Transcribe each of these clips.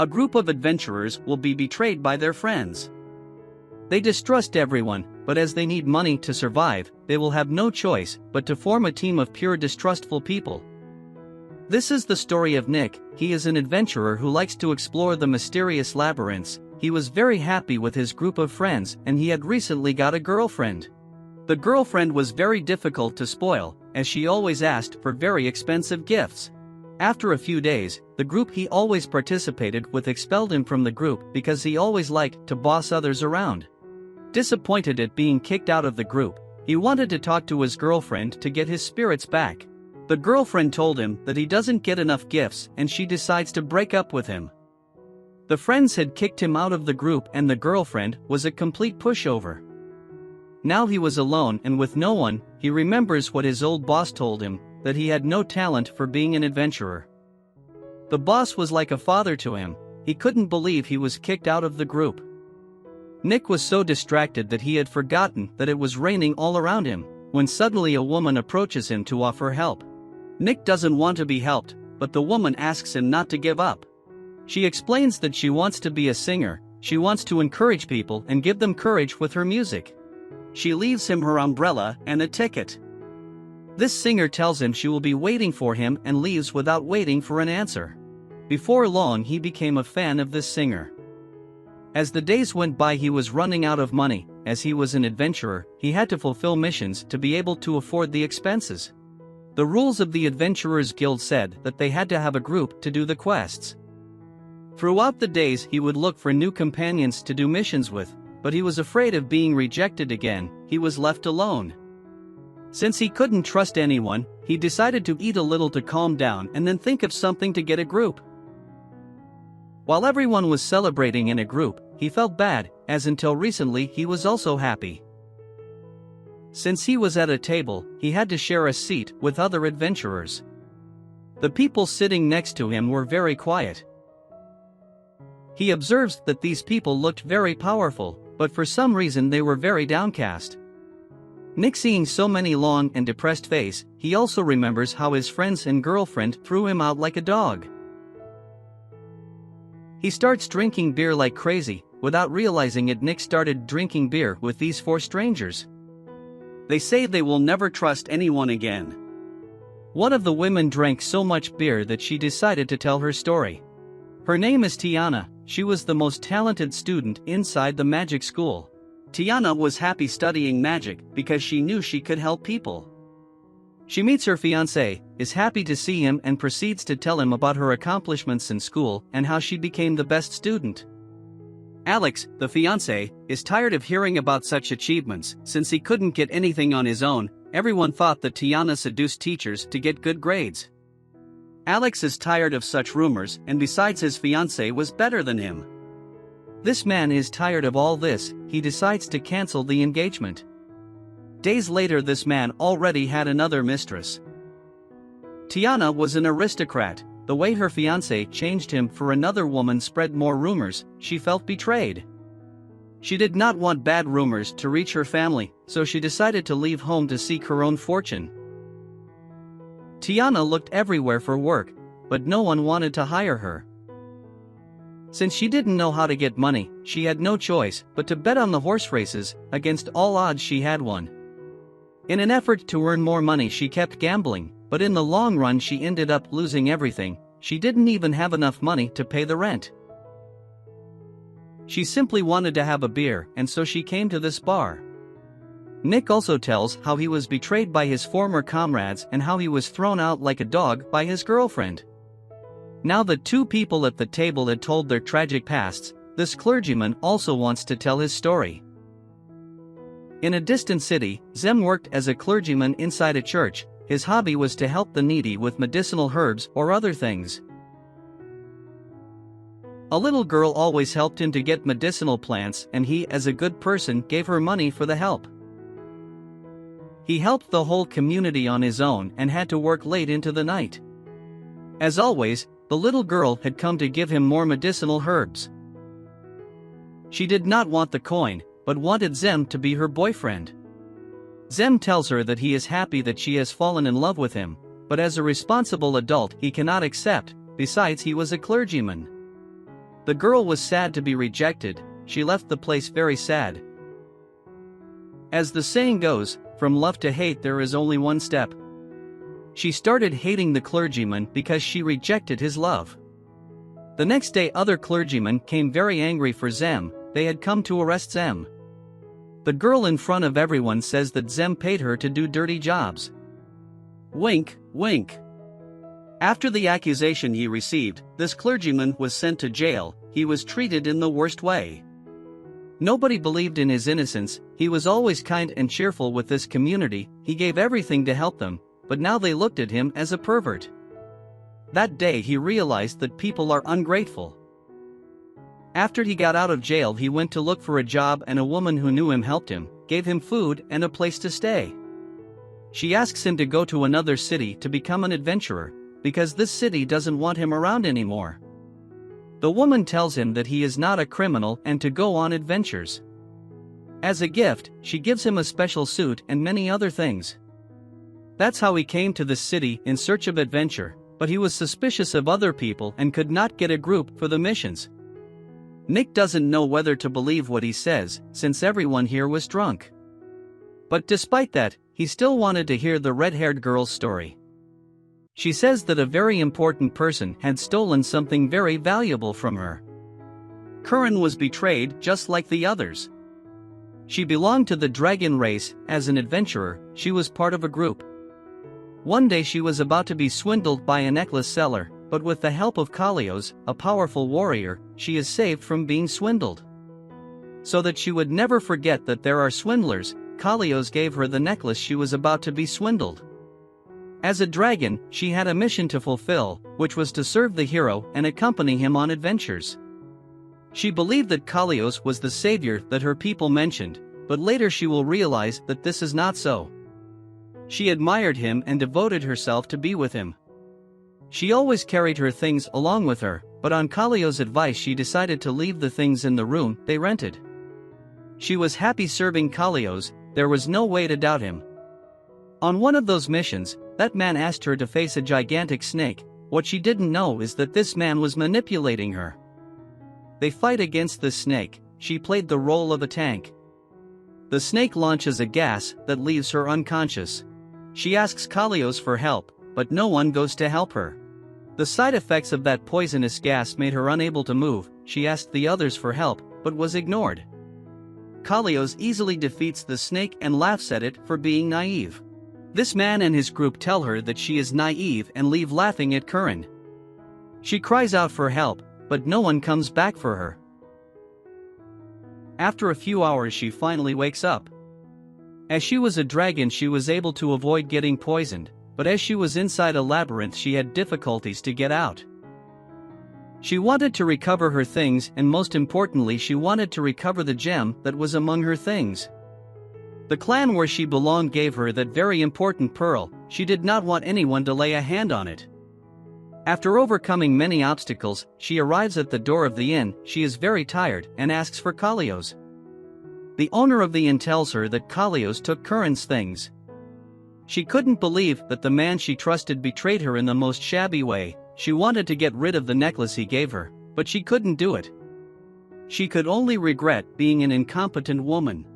A group of adventurers will be betrayed by their friends. They distrust everyone, but as they need money to survive, they will have no choice but to form a team of pure distrustful people. This is the story of Nick. He is an adventurer who likes to explore the mysterious labyrinths. He was very happy with his group of friends and he had recently got a girlfriend. The girlfriend was very difficult to spoil, as she always asked for very expensive gifts. After a few days, the group he always participated with expelled him from the group because he always liked to boss others around. Disappointed at being kicked out of the group, he wanted to talk to his girlfriend to get his spirits back. The girlfriend told him that he doesn't get enough gifts and she decides to break up with him. The friends had kicked him out of the group and the girlfriend was a complete pushover. Now he was alone and with no one. He remembers what his old boss told him, that he had no talent for being an adventurer. The boss was like a father to him. He couldn't believe he was kicked out of the group. Nick was so distracted that he had forgotten that it was raining all around him, when suddenly a woman approaches him to offer help. Nick doesn't want to be helped, but the woman asks him not to give up. She explains that she wants to be a singer. She wants to encourage people and give them courage with her music. She leaves him her umbrella and a ticket. This singer tells him she will be waiting for him and leaves without waiting for an answer. Before long he became a fan of this singer. As the days went by he was running out of money. As he was an adventurer, he had to fulfill missions to be able to afford the expenses. The rules of the Adventurers Guild said that they had to have a group to do the quests. Throughout the days he would look for new companions to do missions with, but he was afraid of being rejected again. He was left alone. Since he couldn't trust anyone, he decided to eat a little to calm down and then think of something to get a group. While everyone was celebrating in a group, he felt bad, as until recently he was also happy. Since he was at a table, he had to share a seat with other adventurers. The people sitting next to him were very quiet. He observes that these people looked very powerful, but for some reason they were very downcast. Nick seeing so many long and depressed faces, he also remembers how his friends and girlfriend threw him out like a dog. He starts drinking beer like crazy. Without realizing it, Nick started drinking beer with these 4 strangers. They say they will never trust anyone again. One of the women drank so much beer that she decided to tell her story. Her name is Tiana. She was the most talented student inside the magic school. Tiana was happy studying magic because she knew she could help people. She meets her fiancé, is happy to see him and proceeds to tell him about her accomplishments in school and how she became the best student. Alex, the fiancé, is tired of hearing about such achievements. Since he couldn't get anything on his own, everyone thought that Tiana seduced teachers to get good grades. Alex is tired of such rumors, and besides, his fiancé was better than him. This man is tired of all this. He decides to cancel the engagement. Days later, this man already had another mistress. Tiana was an aristocrat. The way her fiancé changed him for another woman spread more rumors. She felt betrayed. She did not want bad rumors to reach her family, so she decided to leave home to seek her own fortune. Tiana looked everywhere for work, but no one wanted to hire her. Since she didn't know how to get money, she had no choice but to bet on the horse races. Against all odds, she had won. In an effort to earn more money, she kept gambling, but in the long run she ended up losing everything. She didn't even have enough money to pay the rent. She simply wanted to have a beer, and so she came to this bar. Nick also tells how he was betrayed by his former comrades and how he was thrown out like a dog by his girlfriend. Now that 2 people at the table had told their tragic pasts, this clergyman also wants to tell his story. In a distant city, Zem worked as a clergyman inside a church. His hobby was to help the needy with medicinal herbs or other things. A little girl always helped him to get medicinal plants, and he, as a good person, gave her money for the help. He helped the whole community on his own and had to work late into the night. As always, the little girl had come to give him more medicinal herbs. She did not want the coin, but wanted Zem to be her boyfriend. Zem tells her that he is happy that she has fallen in love with him, but as a responsible adult he cannot accept. Besides, he was a clergyman. The girl was sad to be rejected. She left the place very sad. As the saying goes, from love to hate there is only one step. She started hating the clergyman because she rejected his love. The next day other clergymen came very angry for Zem. They had come to arrest Zem. The girl in front of everyone says that Zem paid her to do dirty jobs. Wink, wink. After the accusation he received, this clergyman was sent to jail. He was treated in the worst way. Nobody believed in his innocence. He was always kind and cheerful with this community. He gave everything to help them, but now they looked at him as a pervert. That day he realized that people are ungrateful. After he got out of jail he went to look for a job, and a woman who knew him helped him, gave him food and a place to stay. She asks him to go to another city to become an adventurer, because this city doesn't want him around anymore. The woman tells him that he is not a criminal and to go on adventures. As a gift, she gives him a special suit and many other things. That's how he came to this city in search of adventure, but he was suspicious of other people and could not get a group for the missions. Nick doesn't know whether to believe what he says, since everyone here was drunk. But despite that, he still wanted to hear the red-haired girl's story. She says that a very important person had stolen something very valuable from her. Curran was betrayed just like the others. She belonged to the dragon race. As an adventurer, she was part of a group. One day she was about to be swindled by a necklace seller, but with the help of Kalios, a powerful warrior, she is saved from being swindled. So that she would never forget that there are swindlers, Kalios gave her the necklace she was about to be swindled. As a dragon, she had a mission to fulfill, which was to serve the hero and accompany him on adventures. She believed that Kalios was the savior that her people mentioned, but later she will realize that this is not so. She admired him and devoted herself to be with him. She always carried her things along with her, but on Kalios' advice she decided to leave the things in the room they rented. She was happy serving Kalios. There was no way to doubt him. On one of those missions, that man asked her to face a gigantic snake. What she didn't know is that this man was manipulating her. They fight against the snake. She played the role of a tank. The snake launches a gas that leaves her unconscious. She asks Kalios for help, but no one goes to help her. The side effects of that poisonous gas made her unable to move. She asked the others for help, but was ignored. Kalios easily defeats the snake and laughs at it for being naive. This man and his group tell her that she is naive and leave laughing at Curran. She cries out for help, but no one comes back for her. After a few hours she finally wakes up. As she was a dragon she was able to avoid getting poisoned, but as she was inside a labyrinth she had difficulties to get out. She wanted to recover her things, and most importantly she wanted to recover the gem that was among her things. The clan where she belonged gave her that very important pearl. She did not want anyone to lay a hand on it. After overcoming many obstacles, she arrives at the door of the inn. She is very tired and asks for Kalios. The owner of the inn tells her that Kalios took Curran's things. She couldn't believe that the man she trusted betrayed her in the most shabby way. She wanted to get rid of the necklace he gave her, but she couldn't do it. She could only regret being an incompetent woman.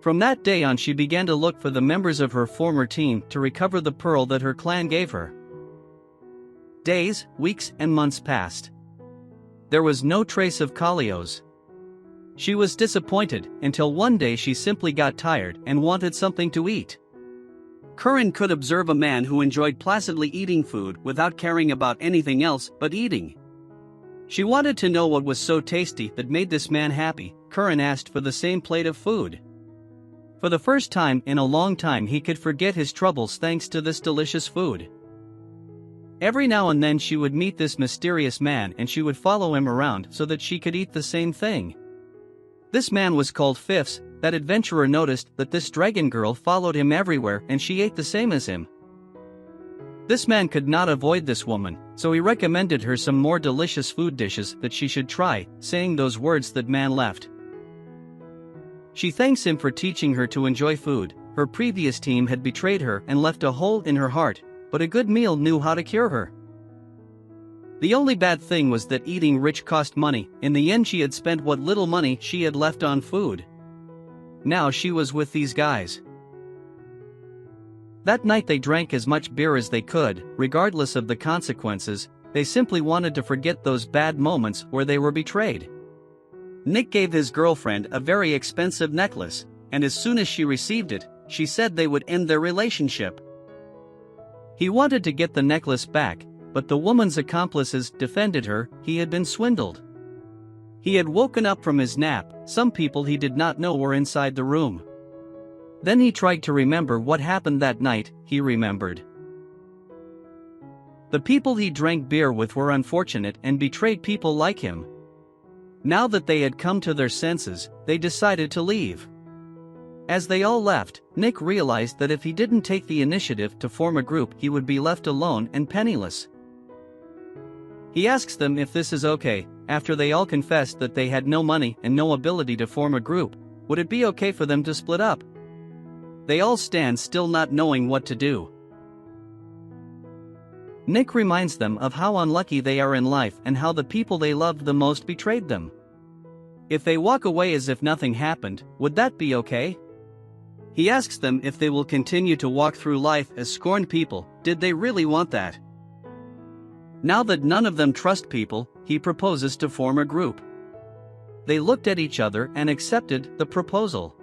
From that day on she began to look for the members of her former team to recover the pearl that her clan gave her. Days, weeks and months passed. There was no trace of Kalios. She was disappointed until one day she simply got tired and wanted something to eat. Curran could observe a man who enjoyed placidly eating food without caring about anything else but eating. She wanted to know what was so tasty that made this man happy. Curran asked for the same plate of food. For the first time in a long time he could forget his troubles thanks to this delicious food. Every now and then she would meet this mysterious man and she would follow him around so that she could eat the same thing. This man was called Fifths. That adventurer noticed that this dragon girl followed him everywhere and she ate the same as him. This man could not avoid this woman, so he recommended her some more delicious food dishes that she should try, saying those words that man left. She thanks him for teaching her to enjoy food. Her previous team had betrayed her and left a hole in her heart, but a good meal knew how to cure her. The only bad thing was that eating rich cost money. In the end she had spent what little money she had left on food. Now she was with these guys. That night they drank as much beer as they could, regardless of the consequences. They simply wanted to forget those bad moments where they were betrayed. Nick gave his girlfriend a very expensive necklace, and as soon as she received it, she said they would end their relationship. He wanted to get the necklace back, but the woman's accomplices defended her. He had been swindled. He had woken up from his nap. Some people he did not know were inside the room. Then he tried to remember what happened that night. He remembered. The people he drank beer with were unfortunate and betrayed people like him. Now that they had come to their senses, they decided to leave. As they all left, Nick realized that if he didn't take the initiative to form a group, he would be left alone and penniless. He asks them if this is okay. After they all confessed that they had no money and no ability to form a group, would it be okay for them to split up? They all stand still, not knowing what to do. Nick reminds them of how unlucky they are in life and how the people they loved the most betrayed them. If they walk away as if nothing happened, would that be okay? He asks them if they will continue to walk through life as scorned people. Did they really want that? Now that none of them trust people, he proposes to form a group. They looked at each other and accepted the proposal.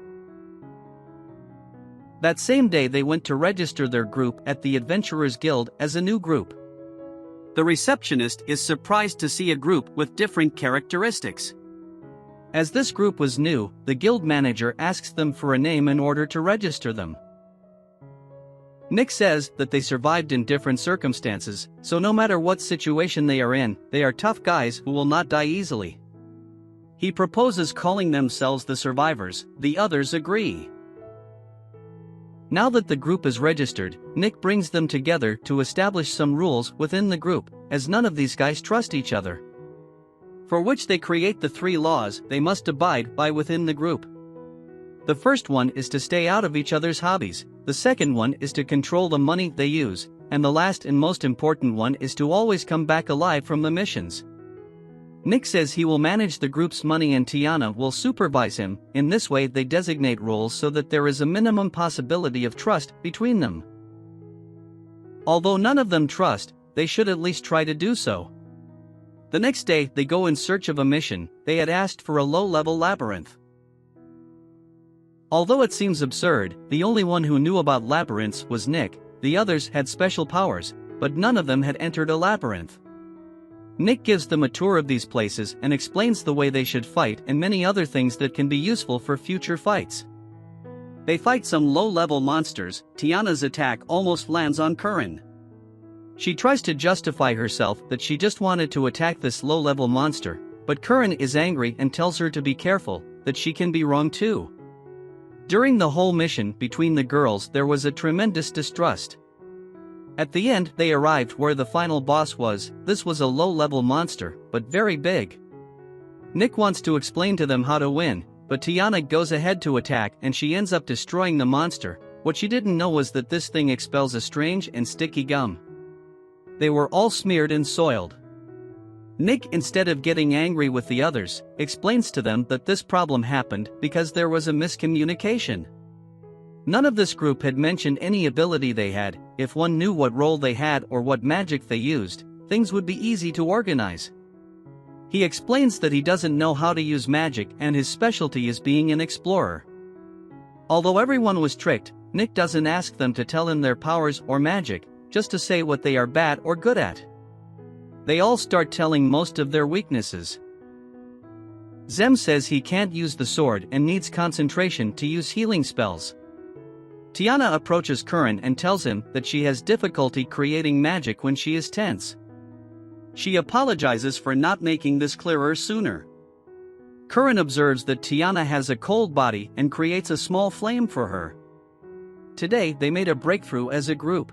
That same day they went to register their group at the Adventurers Guild as a new group. The receptionist is surprised to see a group with different characteristics. As this group was new, the guild manager asks them for a name in order to register them. Nick says that they survived in different circumstances, so no matter what situation they are in, they are tough guys who will not die easily. He proposes calling themselves the survivors. The others agree. Now that the group is registered, Nick brings them together to establish some rules within the group, as none of these guys trust each other. For which they create the 3 laws they must abide by within the group. The first one is to stay out of each other's hobbies, the second one is to control the money they use, and the last and most important one is to always come back alive from the missions. Nick says he will manage the group's money and Tiana will supervise him. In this way they designate roles so that there is a minimum possibility of trust between them. Although none of them trust, they should at least try to do so. The next day they go in search of a mission. They had asked for a low-level labyrinth. Although it seems absurd, the only one who knew about labyrinths was Nick. The others had special powers, but none of them had entered a labyrinth. Nick gives them a tour of these places and explains the way they should fight and many other things that can be useful for future fights. They fight some low-level monsters. Tiana's attack almost lands on Curran. She tries to justify herself that she just wanted to attack this low-level monster, but Curran is angry and tells her to be careful, that she can be wrong too. During the whole mission between the girls there was a tremendous distrust. At the end they arrived where the final boss was. This was a low-level monster, but very big. Nick wants to explain to them how to win, but Tiana goes ahead to attack and she ends up destroying the monster. What she didn't know was that this thing expels a strange and sticky gum. They were all smeared and soiled. Nick, instead of getting angry with the others, explains to them that this problem happened because there was a miscommunication. None of this group had mentioned any ability they had. If one knew what role they had or what magic they used, things would be easy to organize. He explains that he doesn't know how to use magic and his specialty is being an explorer. Although everyone was tricked, Nick doesn't ask them to tell him their powers or magic, just to say what they are bad or good at. They all start telling most of their weaknesses. Zem says he can't use the sword and needs concentration to use healing spells. Tiana approaches Curran and tells him that she has difficulty creating magic when she is tense. She apologizes for not making this clearer sooner. Curran observes that Tiana has a cold body and creates a small flame for her. Today they made a breakthrough as a group.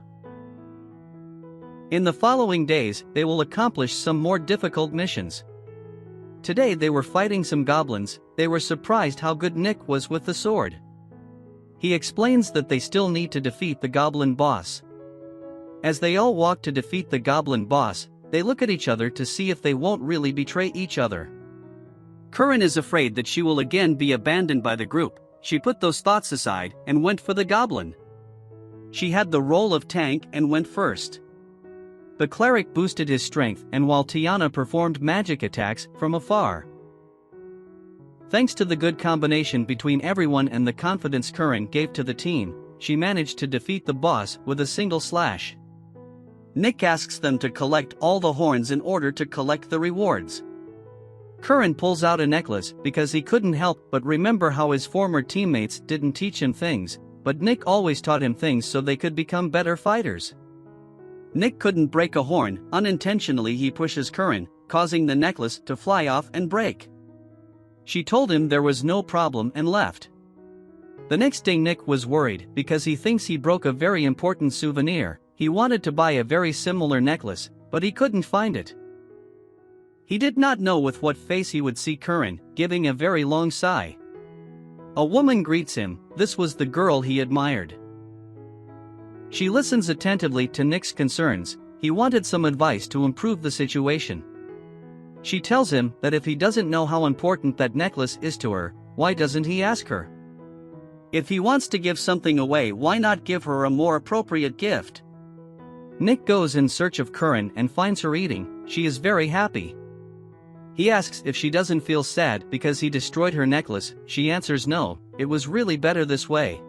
In the following days, they will accomplish some more difficult missions. Today they were fighting some goblins. They were surprised how good Nick was with the sword. He explains that they still need to defeat the goblin boss. As they all walk to defeat the goblin boss, they look at each other to see if they won't really betray each other. Curran is afraid that she will again be abandoned by the group. She put those thoughts aside and went for the goblin. She had the role of tank and went first. The cleric boosted his strength, and while Tiana performed magic attacks from afar. Thanks to the good combination between everyone and the confidence Curran gave to the team, she managed to defeat the boss with a single slash. Nick asks them to collect all the horns in order to collect the rewards. Curran pulls out a necklace because he couldn't help but remember how his former teammates didn't teach him things, but Nick always taught him things so they could become better fighters. Nick couldn't break a horn. Unintentionally he pushes Curran, causing the necklace to fly off and break. She told him there was no problem and left. The next day Nick was worried because he thinks he broke a very important souvenir. He wanted to buy a very similar necklace, but he couldn't find it. He did not know with what face he would see Curran, giving a very long sigh. A woman greets him. This was the girl he admired. She listens attentively to Nick's concerns. He wanted some advice to improve the situation. She tells him that if he doesn't know how important that necklace is to her, why doesn't he ask her? If he wants to give something away, why not give her a more appropriate gift? Nick goes in search of Curran and finds her eating. She is very happy. He asks if she doesn't feel sad because he destroyed her necklace. She answers no, it was really better this way.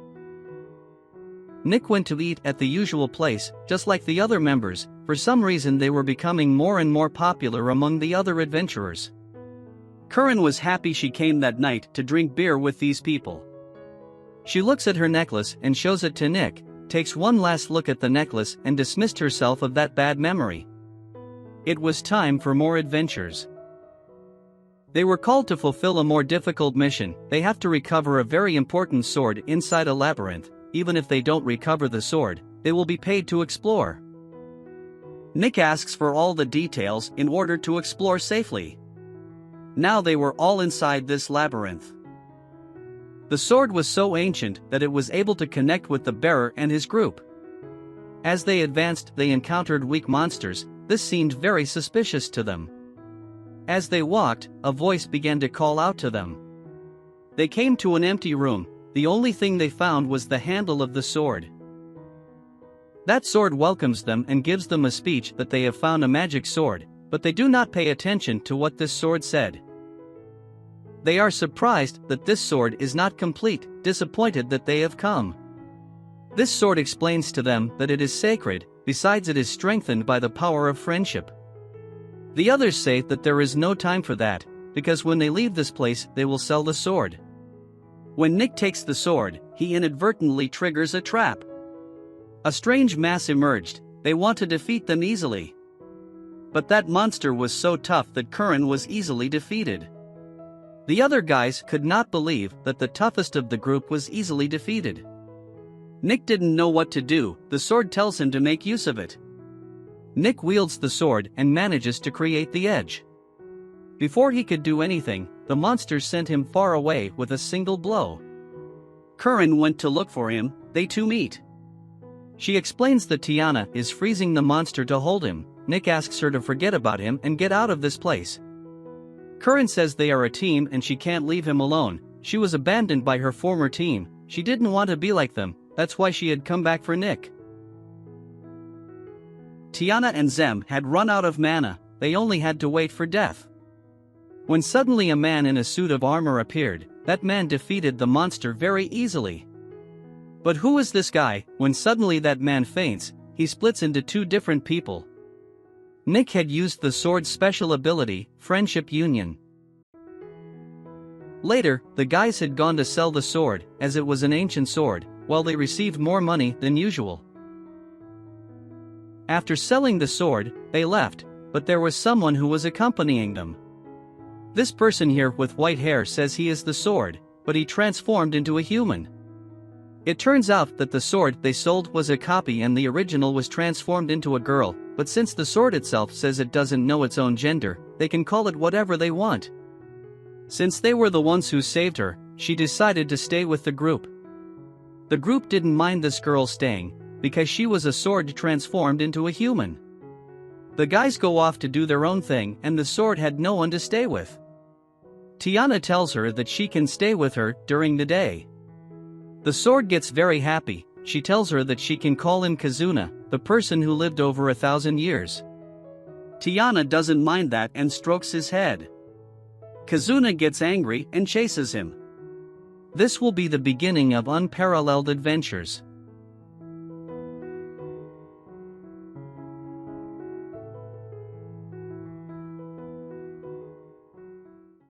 Nick went to eat at the usual place, just like the other members. For some reason they were becoming more and more popular among the other adventurers. Curran was happy she came that night to drink beer with these people. She looks at her necklace and shows it to Nick, takes one last look at the necklace and dismissed herself of that bad memory. It was time for more adventures. They were called to fulfill a more difficult mission. They have to recover a very important sword inside a labyrinth. Even if they don't recover the sword, they will be paid to explore. Nick asks for all the details in order to explore safely. Now they were all inside this labyrinth. The sword was so ancient that it was able to connect with the bearer and his group. As they advanced, they encountered weak monsters. This seemed very suspicious to them. As they walked, a voice began to call out to them. They came to an empty room. The only thing they found was the handle of the sword. That sword welcomes them and gives them a speech that they have found a magic sword, but they do not pay attention to what this sword said. They are surprised that this sword is not complete, disappointed that they have come. This sword explains to them that it is sacred, besides it is strengthened by the power of friendship. The others say that there is no time for that, because when they leave this place they will sell the sword. When Nick takes the sword, he inadvertently triggers a trap. A strange mass emerged. They want to defeat them easily. But that monster was so tough that Curran was easily defeated. The other guys could not believe that the toughest of the group was easily defeated. Nick didn't know what to do. The sword tells him to make use of it. Nick wields the sword and manages to create the edge. Before he could do anything, the monster sent him far away with a single blow. Curran went to look for him. They two meet. She explains that Tiana is freezing the monster to hold him. Nick asks her to forget about him and get out of this place. Curran says they are a team and she can't leave him alone. She was abandoned by her former team. She didn't want to be like them. That's why she had come back for Nick. Tiana and Zem had run out of mana. They only had to wait for death. When suddenly a man in a suit of armor appeared, that man defeated the monster very easily. But who is this guy? When suddenly that man faints, he splits into two different people. Nick had used the sword's special ability, Friendship Union. Later, the guys had gone to sell the sword, as it was an ancient sword, while they received more money than usual. After selling the sword, they left, but there was someone who was accompanying them. This person here with white hair says he is the sword, but he transformed into a human. It turns out that the sword they sold was a copy and the original was transformed into a girl, but since the sword itself says it doesn't know its own gender, they can call it whatever they want. Since they were the ones who saved her, she decided to stay with the group. The group didn't mind this girl staying, because she was a sword transformed into a human. The guys go off to do their own thing and the sword had no one to stay with. Tiana tells her that she can stay with her during the day. The sword gets very happy. She tells her that she can call in Kazuna, the person who lived over 1,000 years. Tiana doesn't mind that and strokes his head. Kazuna gets angry and chases him. This will be the beginning of unparalleled adventures.